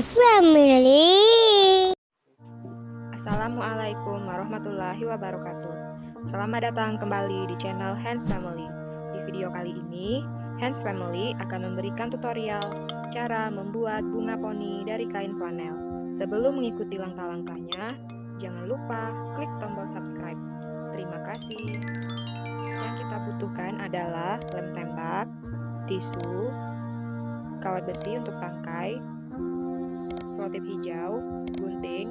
Hands Family. Assalamualaikum warahmatullahi wabarakatuh. Selamat datang kembali di channel Hands Family. Di video kali ini, Hands Family akan memberikan tutorial cara membuat bunga poni dari kain flanel. Sebelum mengikuti langkah-langkahnya, jangan lupa klik tombol subscribe. Terima kasih. Yang kita butuhkan adalah lem tembak, tisu, kawat besi untuk tangkai, selotip hijau, gunting,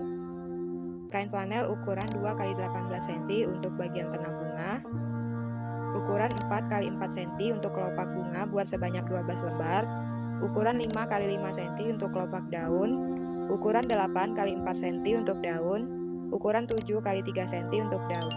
kain flanel ukuran 2x18 cm untuk bagian tengah bunga, ukuran 4x4 cm untuk kelopak bunga buat sebanyak 12 lembar, ukuran 5x5 cm untuk kelopak daun, ukuran 8x4 cm untuk daun, ukuran 7x3 cm untuk daun.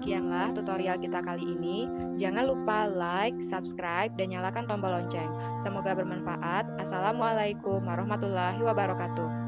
Sekianlah tutorial kita kali ini. Jangan lupa like, subscribe, dan nyalakan tombol lonceng. Semoga bermanfaat. Assalamualaikum warahmatullahi wabarakatuh.